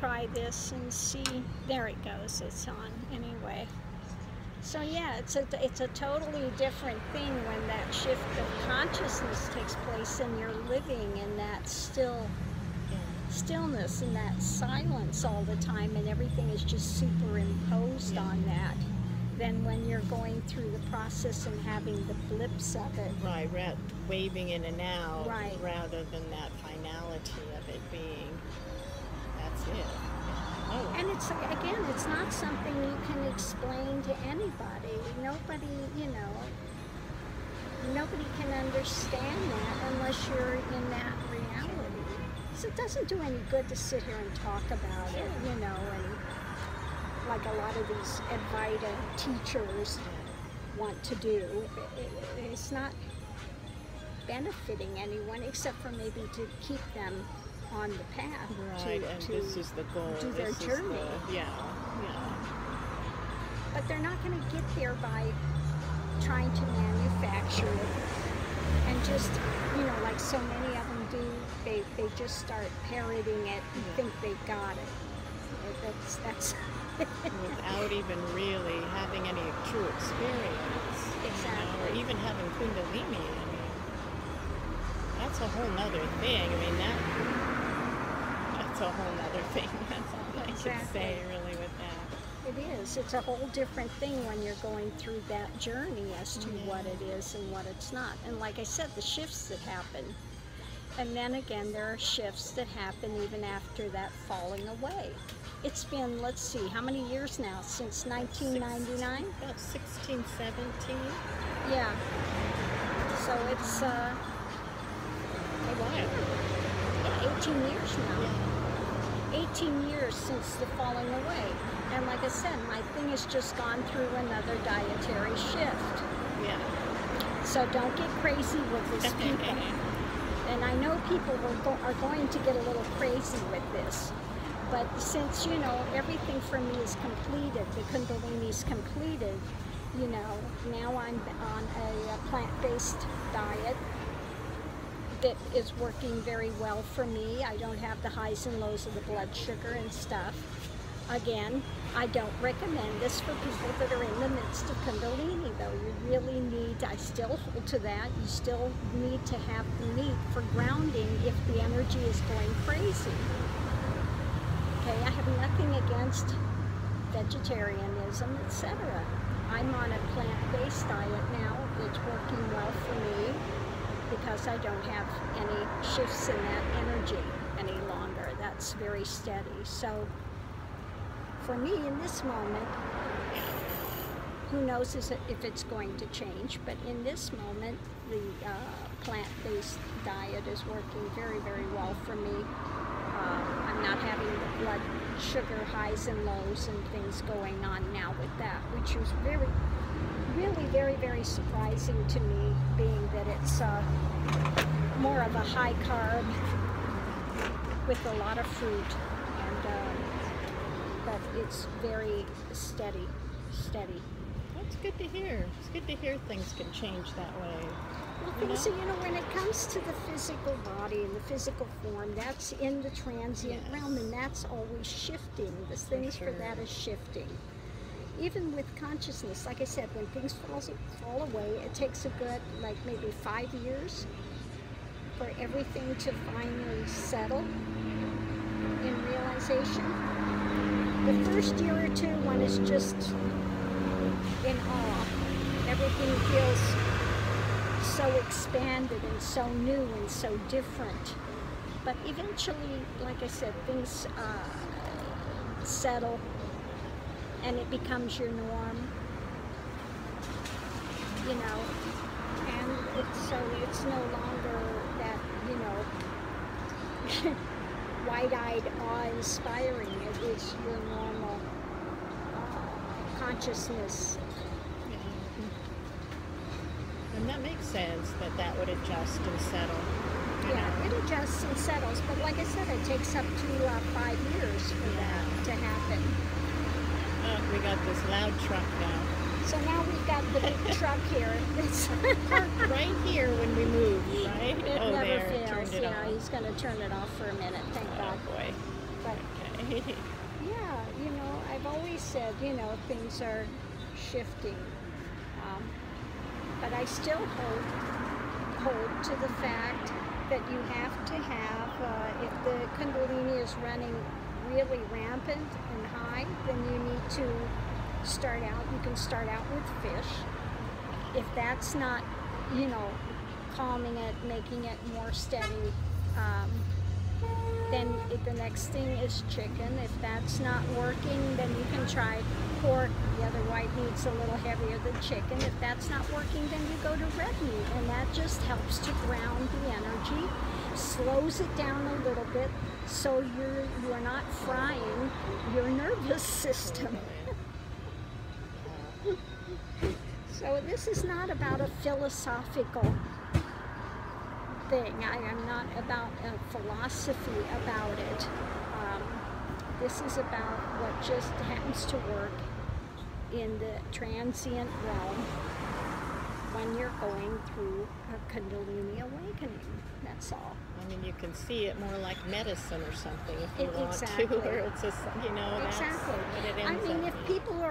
try this and see. There it goes. It's on anyway. So yeah, it's a totally different thing when that shift of consciousness takes place and you're living in that stillness and that silence all the time, and everything is just superimposed on that, than when you're going through the process and having the blips of it. Right, waving in and out, right, rather than that finality of it being, that's it. Oh. And it's, again, it's not something you can explain to anybody. Nobody, you know, nobody can understand that unless you're in that reality. So it doesn't do any good to sit here and talk about it, you know, and like a lot of these Advaita teachers want to do. It's not benefiting anyone except for maybe to keep them on the path, right, and this is the goal. Do their journey. Yeah. But they're not going to get there by trying to manufacture it and just, you know, like so many of them do. They just start parroting it and think they got it. That's without even really having any true experience. Exactly. You know, or even having Kundalini. I mean, that's a whole nother thing. I mean, that's a whole nother thing. That's all I can say really with that. It is. It's a whole different thing when you're going through that journey as to what it is and what it's not. And like I said, the shifts that happen. And then again, there are shifts that happen even after that falling away. It's been, let's see, how many years now? Since 1999? About 16, 17. Yeah. So it's a while. Yeah, 18 years now. 18 years since the falling away. And like I said, my thing has just gone through another dietary shift. Yeah. So don't get crazy with this, people. And I know people are going to get a little crazy with this. But since, you know, everything for me is completed, the Kundalini's completed, you know, now I'm on a plant-based diet that is working very well for me. I don't have the highs and lows of the blood sugar and stuff. Again, I don't recommend this for people that are in the midst of Kundalini, though. You really need, I still hold to that, you still need to have the meat for grounding if the energy is going crazy. Okay, I have nothing against vegetarianism, etc. I'm on a plant-based diet now. It's working well for me because I don't have any shifts in that energy any longer. That's very steady. So for me in this moment, who knows if it's going to change, but in this moment, the plant-based diet is working very, very well for me. I'm not having the blood sugar highs and lows and things going on now with that, which was really very, very surprising to me, being that it's more of a high carb with a lot of fruit, and but it's very steady. That's good to hear. It's good to hear things can change that way. Well, so, you know, when it comes to the physical body and the physical form, that's in the transient realm, and that's always shifting. The things for that is shifting. Even with consciousness, like I said, when things fall away, it takes a good, like maybe 5 years for everything to finally settle in realization. The first year or two, one is just in awe. Everything feels so expanded and so new and so different. But eventually, like I said, things settle and it becomes your norm, you know, and it's no longer that, you know, wide-eyed, awe-inspiring. It is your normal consciousness. And that makes sense that would adjust and settle. Yeah, it adjusts and settles, but like I said, it takes up to 5 years for that to happen. We got this loud truck now. So now we've got the big truck here. It's parked right here when we move, right? It never there, fails. turned it off. He's going to turn it off for a minute, thank God. Oh boy. But okay. Yeah, I've always said, things are shifting. Um, but I still hold to the fact that you have to have, if the Kundalini is running really rampant and high, then you need to you can start out with fish. If that's not, calming it, making it more steady, then the next thing is chicken. If that's not working, then you can try pork. The other white meat's a little heavier than chicken. If that's not working, then you go to red meat, and that just helps to ground the energy, slows it down a little bit, so you're not frying your nervous system. So this is not about a philosophical thing. I am not about a philosophy about it. This is about what just happens to work in the transient realm when you're going through a Kundalini awakening. That's all. I mean, you can see it more like medicine or something if you want Exactly. to, or it's just, that's Exactly. what it I ends mean, up if being. people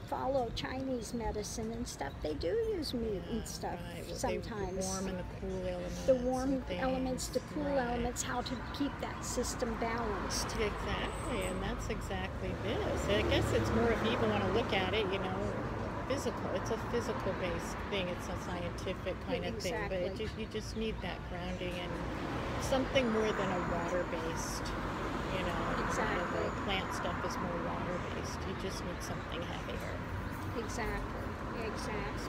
follow Chinese medicine and stuff, they do use meat and stuff Right. Well, sometimes. the warm and the cool elements. The warm and things. elements, the cool Right. elements, how to keep that system balanced. Exactly, and that's exactly this. I guess it's more, if you even want to look at it, physical. It's a physical-based thing. It's a scientific kind of thing, but Exactly. you just need that grounding and something more than a water-based. Exactly. The plant stuff is more water-based. You just need something heavier. Exactly.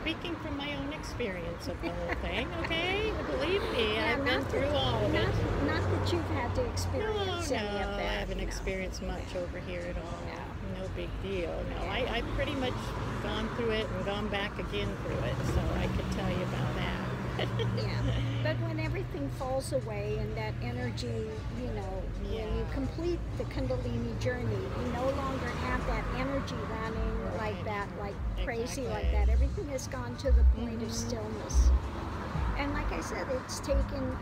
Speaking from my own experience of the whole thing, okay? Believe me, Yeah, I've been through all of it. Not that you've had to experience any of that. I haven't experienced much over here at all. No. No big deal. No, I pretty much gone through it and gone back again through it, so I could tell you about that. Yeah, but when everything falls away and that energy, when you complete the Kundalini journey, you no longer have that energy running like that, like crazy like Exactly. that. Everything has gone to the point of stillness. And like I said, it's taken,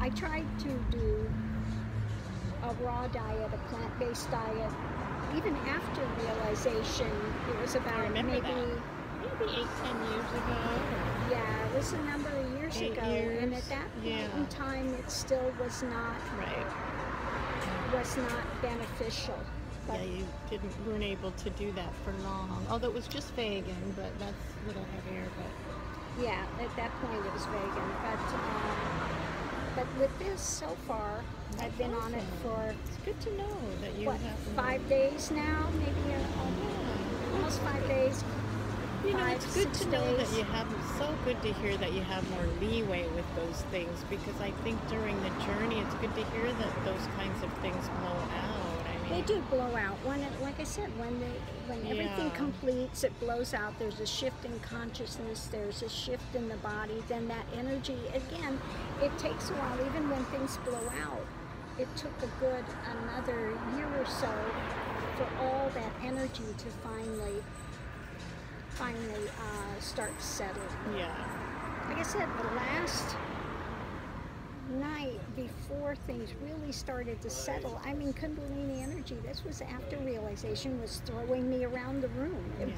I tried to do a raw diet, a plant-based diet, even after realization. It was I about remember maybe that. Maybe 8-10 years ago. Yeah, it was a number of years 8 ago, years, and at that point in time, it still was not beneficial. But Yeah, you weren't able to do that for long. Although it was just vegan, but that's a little heavier. But yeah, at that point it was vegan. But with this so far, I've been on it for it's good to know that you have 5 days now, maybe almost 5 days. It's good 6 to know that days. you have, so good to hear that you have more leeway with those things, because I think during the journey it's good to hear that those kinds of things blow out. I mean, They do blow out. Like I said, when everything completes, it blows out. There's a shift in consciousness. There's a shift in the body. Then that energy, again, it takes a while. Even when things blow out, it took another year or so for all that energy to finally start settling. Yeah. Like I said, the last night before things really started to settle, I mean, Kundalini energy, this was after realization, was throwing me around the room. It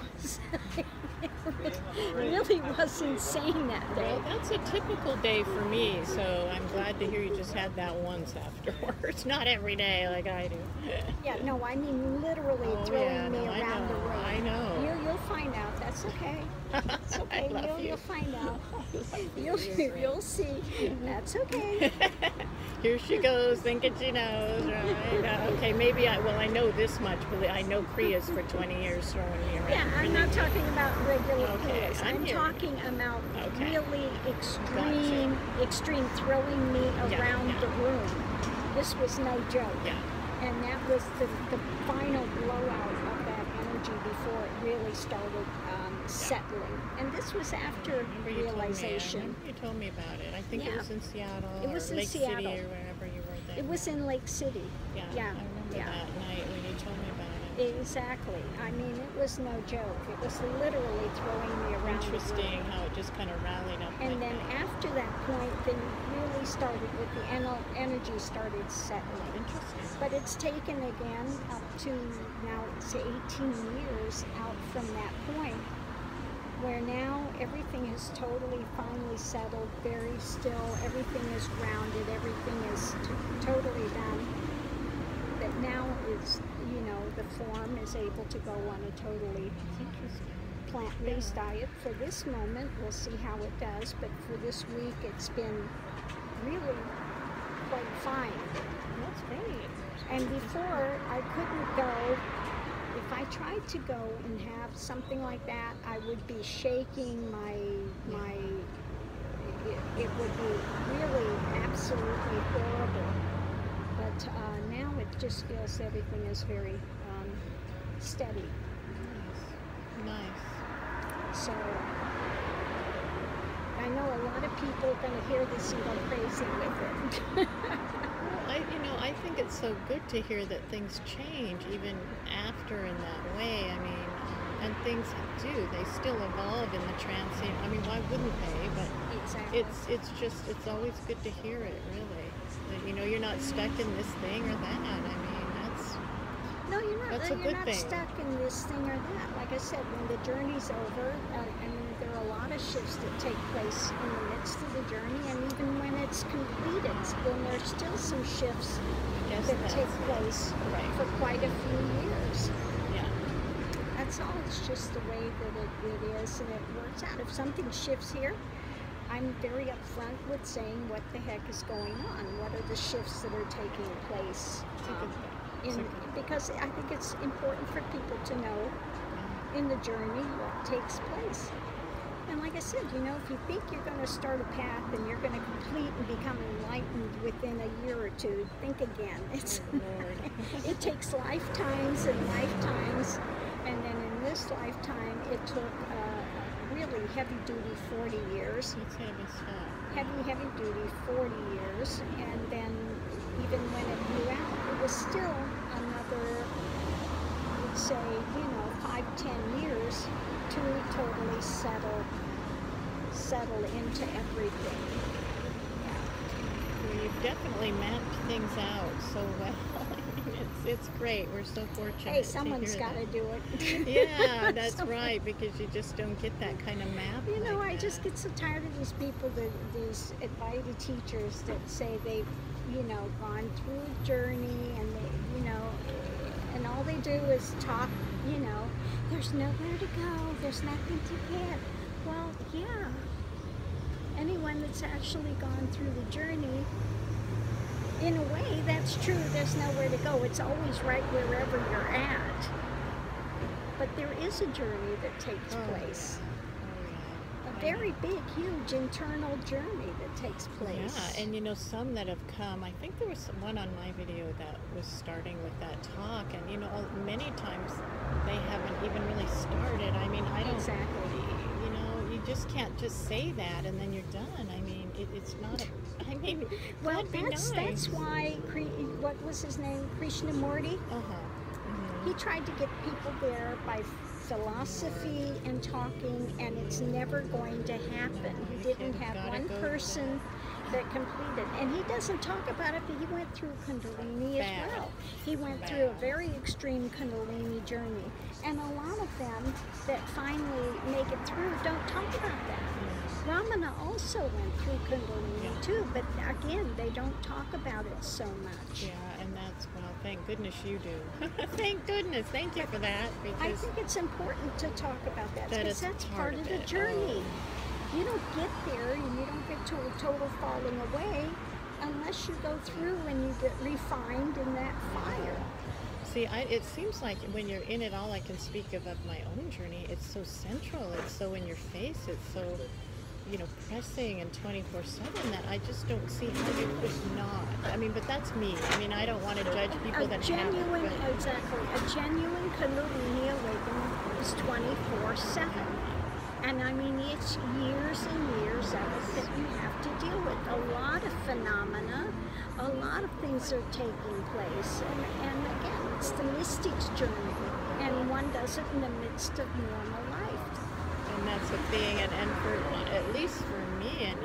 really was insane that day. Well, that's a typical day for me, so I'm glad to hear you just had that once afterwards. Not every day like I do. Yeah, no, I mean literally throwing me around the room. I know. You'll find out. That's okay. That's okay. I love you. You'll find out. You'll see. That's okay. Here she goes, thinking she knows, right? Okay, maybe I know this much, but I know Kriya's for 20 years throwing me around. Yeah, I'm not talking about regular Kriyas. I'm I'm hearing talking about Okay. really extreme throwing me around the room. This was no joke. Yeah. And that was the final blowout of that energy before it really started settling. And this was after realization. You told me about it. I think it Yeah. was in Seattle It was or in Lake Seattle. City or wherever you were thing. It was in Lake City. Yeah, Yeah. I remember Yeah. that night when you told me about it. Exactly. I mean, it was no joke. It was literally throwing me around. Interesting how it just kind of rallied up. And like then that. after that point, then it really started with the energy started settling. Interesting. But it's taken again up to now it's 18 years out from that point, where now everything is totally finally settled, very still, everything is grounded, everything is totally done. That now is, the form is able to go on a totally plant-based diet. For this moment, we'll see how it does, but for this week, it's been really quite fine. That's great. And before, I couldn't go. If I tried to go and have something like that, I would be shaking it would be really absolutely horrible. But now it just feels everything is very steady. Nice. So I know a lot of people are going to hear this and go crazy with it. I think it's so good to hear that things change even after in that way. I mean, and things do. They still evolve in the transient. I mean, why wouldn't they? But Exactly. it's always good to hear it, really. That, you're not stuck in this thing or that. I mean, No, you're not. That's a You're good not thing. stuck in this thing or that. Like I said, when the journey's over, I mean, there are a lot of shifts that take place in the midst of the journey, and even when it's completed, then there's still some shifts that take place right. for quite a few years. Yeah. That's all. It's just the way that it is, and it works out. If something shifts here, I'm very upfront with saying what the heck is going on. What are the shifts that are taking place? Because I think it's important for people to know in the journey what takes place. And like I said, if you think you're going to start a path and you're going to complete and become enlightened within a year or two, think again. It takes lifetimes and lifetimes. And then in this lifetime, it took really heavy-duty 40 years. It's heavy stuff. Heavy-duty 40 years. And then even when it blew out, it was still another, I would say, 5-10 years to totally settle into everything. Well, you've definitely mapped things out so well. It's great. We're so fortunate. Hey, someone's got to do it. Yeah, that's right, because you just don't get that kind of map. I just get so tired of these people, these invited teachers that say they've, gone through a journey and they, and all they do is talk, there's nowhere to go, there's nothing to get. Well, yeah. Anyone that's actually gone through the journey, in a way, that's true. There's nowhere to go. It's always right wherever you're at. But there is a journey that takes place. A very big, huge internal journey that takes place. Yeah, and some that have come, I think there was one on my video that was starting with that talk, and many times they haven't even really started. I mean, I don't, Exactly. You just can't just say that and then you're done. I mean, it's not a, I mean, Well, that'd be nice. that's why, what was his name, Krishnamurti? He tried to get people there by philosophy and talking, and it's never going to happen. He didn't have one person that completed, and he doesn't talk about it, but he went through Kundalini as well. He went through a very extreme Kundalini journey, and a lot of them that finally make it through don't talk about that. Ramana also went through Kundalini too, but again, they don't talk about it so much. Yeah, and that's, well, thank goodness you do. Thank goodness, thank you for that. Because I think it's important to talk about that, because that's part of the it. journey. You don't get there and you don't get to a total falling away unless you go through and you get refined in that fire. See, it seems like when you're in it all, I can speak of my own journey, it's so central, it's so in your face, it's so, pressing and 24/7 that I just don't see how you could not. I mean, but that's me. I mean, I don't want to judge people that have it. Exactly. A genuine Kundalini awakening is 24/7. And I mean, it's years and years of it that you have to deal with. A lot of phenomena, a lot of things are taking place. And again, it's the mystic's journey. And one does it in the midst of normal life. And that's the thing, and for at least for me, and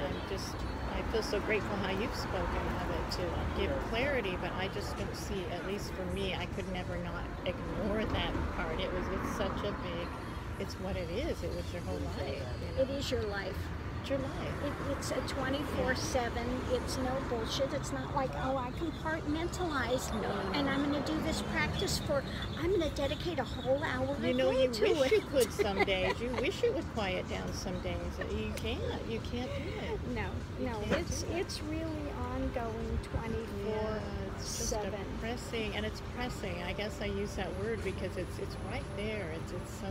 I feel so grateful how you've spoken of it to give clarity, but I just don't see, at least for me, I could never not ignore that part. It's such a big, it's what it is. It was your whole life. You know? It is your life. It's your life. It's a 24/7. It's no bullshit. It's not like, oh, I compartmentalize, and I'm going to do this practice I'm going to dedicate a whole hour You know, a day you to wish it. you could some days. You wish it would quiet down some days. You can't. You can't do it. No, it's really ongoing 24/7. It's just pressing, and it's pressing. I guess I use that word because it's right there. It's so.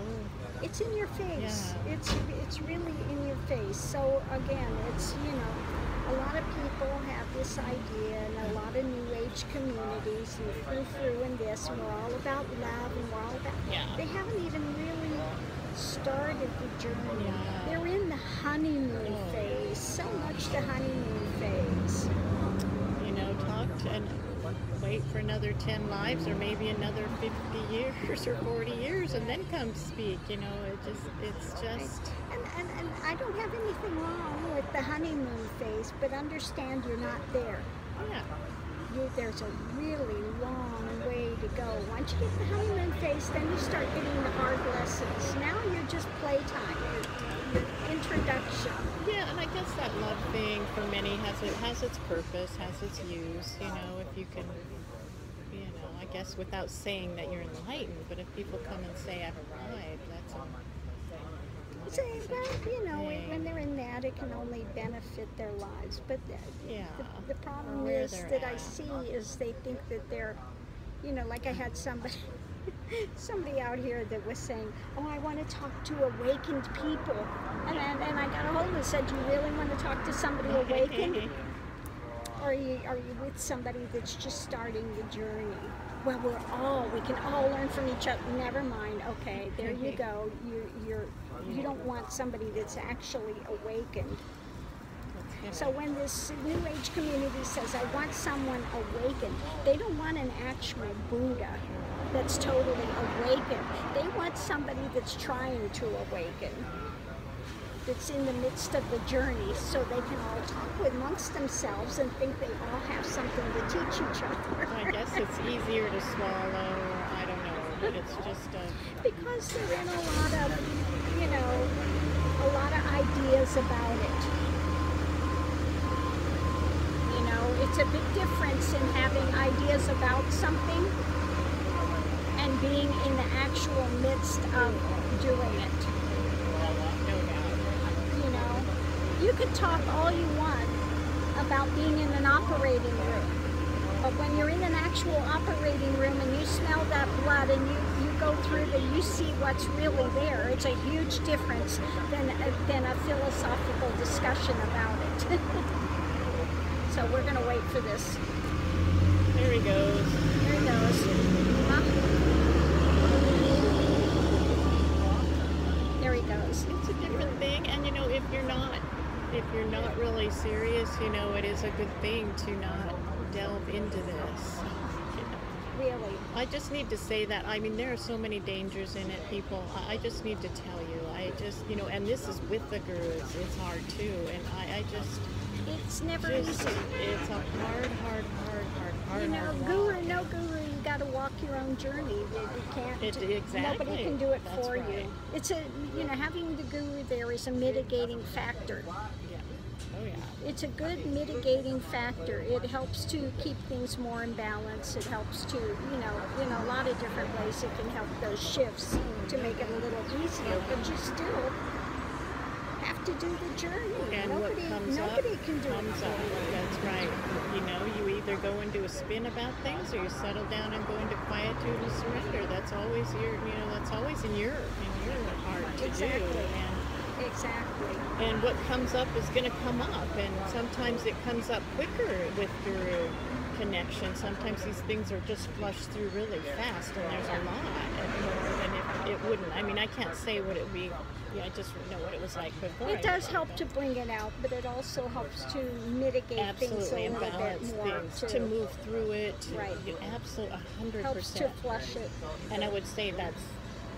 It's in your face. Yeah. It's really in your face. So again, it's, a lot of people have this idea, and a lot of New Age communities, and frou and this, and we're all about love, and we're all about. Yeah. They haven't even really started the journey. Yeah. They're in the honeymoon phase. So much the honeymoon phase. Talk and wait for another 10 lives, or maybe another 50 years or 40 years, and then come speak. It's just. And I don't have anything wrong with the honeymoon phase, but understand you're not there. Yeah. There's a really long way to go. Once you get the honeymoon phase, then you start getting the hard lessons. Now you're just playtime, your introduction. Yeah, and I guess that love thing for many has its purpose, has its use. If you can, I guess without saying that you're enlightened, but if people come and say I've arrived, that's all. When they're in that, it can only benefit their lives. But the problem Where is they're that I at. see is they think that they're, like I had somebody out here that was saying, oh, I want to talk to awakened people. And I got a hold of them and said, do you really want to talk to somebody awakened? Or are you with somebody that's just starting the journey? Well, we can all learn from each other. Never mind. Okay, there you go. You don't want somebody that's actually awakened. So when this New Age community says, I want someone awakened, they don't want an actual Buddha that's totally awakened. They want somebody that's trying to awaken, that's in the midst of the journey, so they can all talk amongst themselves and think they all have something to teach each other. I guess it's easier to swallow, or I don't know, but it's just because they're in a lot of ideas about it. It's a big difference in having ideas about something and being in the actual midst of doing it. You could talk all you want about being in an operating room, but when you're in an actual operating room and you smell that blood and you go through you see what's really there, it's a huge difference than a philosophical discussion about it. So we're going to wait for this. There he goes. There he goes. Huh? There he goes. It's a different thing, and if you're not really serious, it is a good thing to not delve into this. Really. I just need to say that. I mean, there are so many dangers in it, people. I just need to tell you. And this is with the gurus. It's hard too, and I just. It's never easy. It's a hard guru, no guru, you got to walk your own journey. You can't. Exactly. Nobody can do it That's for right. you. It's having the guru there is a mitigating factor. Yeah. Oh yeah. It's a good mitigating factor. It helps to keep things more in balance. It helps to, in a lot of different ways, it can help those shifts to make it a little easier. But you still have to do the journey. And nobody can do it. That's right. You either go into a spin about things, or you settle down and go into quietude and surrender. That's always in your heart to do. Exactly. And what comes up is going to come up, and sometimes it comes up quicker with guru connection. Sometimes these things are just flushed through really fast, and there's a lot, and more than it wouldn't. I mean, I can't say what it would be Yeah, I just know what it was like before. It does help to bring it out, but it also helps to mitigate things a and little balance bit more things, too. to move through it. Right. Absolutely, 100%. Helps to flush it. And I would say that's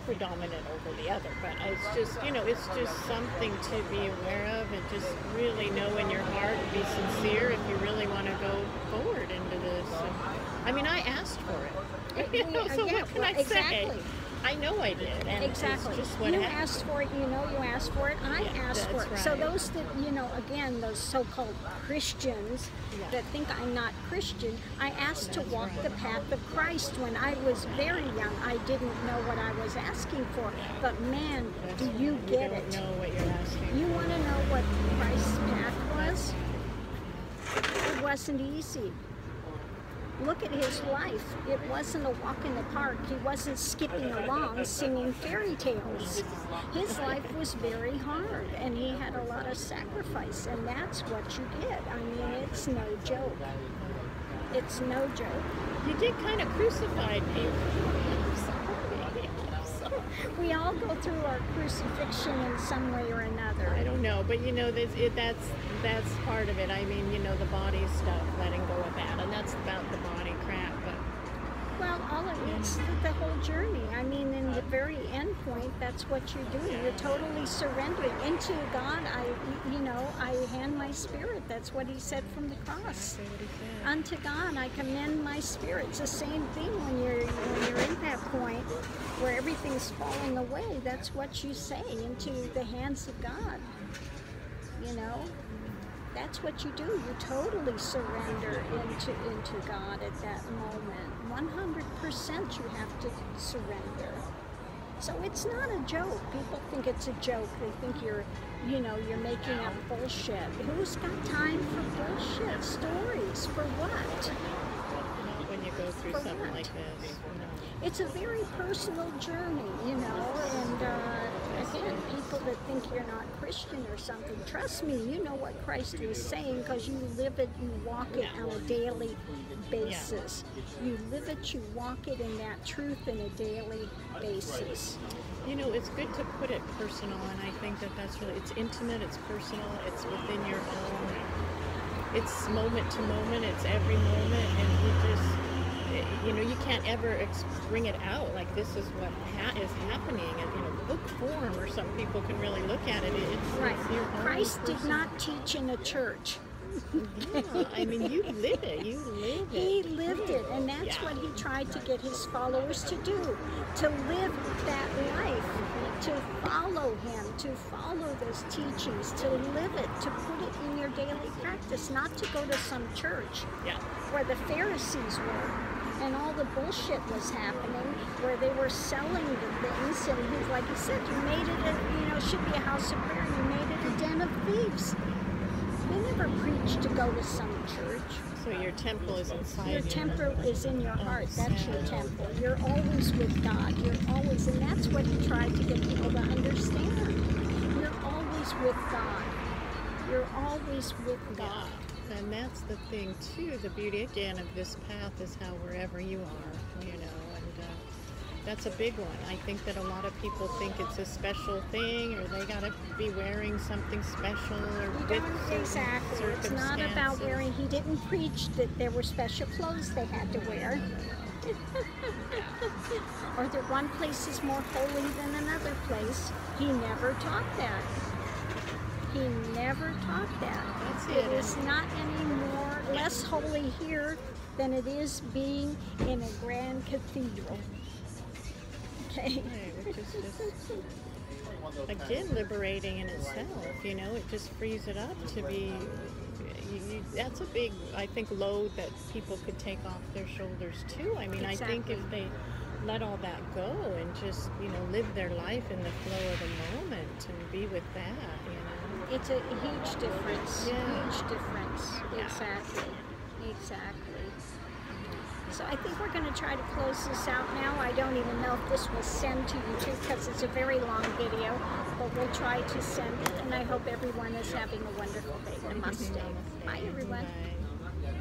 predominant over the other, but it's just, it's just something to be aware of, and just really know in your heart, be sincere if you really want to go forward into this. And, I mean, I asked for it. So what can I say? I know I did, and exactly. It's just what you happened. Asked for it. You asked for it. I asked for it. Right. So those that, again, those so-called Christians that think I'm not Christian, I asked to walk the path of Christ. When I was very young, I didn't know what I was asking for. But man, do you get it? You don't know what you're asking. You want to know what Christ's path was? It wasn't easy. Look at his life. It wasn't a walk in the park. He wasn't skipping along singing fairy tales. His life was very hard, and he had a lot of sacrifice, and that's what you get. I mean, it's no joke. It's no joke. You did kind of crucify me. We all go through our crucifixion in some way or another. I don't know, but that's part of it. I mean, the body stuff, letting go of that, and that's about the body crap. But well, it's the whole journey. I mean, in the very end point, that's what you're doing. You're totally surrendering into God. I hand my spirit. That's what he said from the cross. Unto God, I commend my spirit. It's the same thing when you're in that point where everything's falling away. That's what you say, into the hands of God. That's what you do. You totally surrender into God at that moment. 100% you have to surrender. So it's not a joke. People think it's a joke. They think you're making up bullshit. Who's got time for bullshit stories? For what? When you go through something like this. It's a very personal journey, and again, people that think you're not Christian or something, trust me, you know what Christ is saying, because you live it, you walk it on a daily basis. You live it, you walk it in that truth in a daily basis. It's good to put it personal, and I think that's really, it's intimate, it's personal, it's within your own, it's moment to moment, it's every moment, and you just, you can't ever bring it out like this is what is happening in book form, or some people can really look at it. It's your own Christ did not teach in a church. Yeah, I mean, you live it. You live it. He lived it, and that's what he tried to get his followers to do, to live that life, to follow him, to follow those teachings, to live it, to put it in your daily practice, not to go to some church where the Pharisees were. And all the bullshit was happening, where they were selling the things, and he's like he said, you made it should be a house of prayer, you made it a den of thieves. They never preached to go to some church. So your temple is inside. Your temple is in your heart. That's your temple. You're always with God. You're always, and that's what he tried to get people to understand. You're always with God. You're always with God. And that's the thing too, the beauty again of this path is how wherever you are, and that's a big one. I think that a lot of people think it's a special thing, or they gotta be wearing something special, or exactly. It's not about wearing. He didn't preach that there were special clothes they had to wear. Or that one place is more holy than another place. He never taught that. He never taught that. It is not any more less holy here than it is being in a grand cathedral. Okay. Which is just, again, liberating in itself. It just frees it up to be. That's a big, I think, load that people could take off their shoulders too. I mean, I think if they let all that go and just, live their life in the flow of the moment and be with that, It's a huge difference. Yeah. Huge difference. Exactly. So I think we're going to try to close this out now. I don't even know if this will send to YouTube because it's a very long video, but we'll try to send it, and I hope everyone is having a wonderful day. Namaste. Bye, everyone. Bye.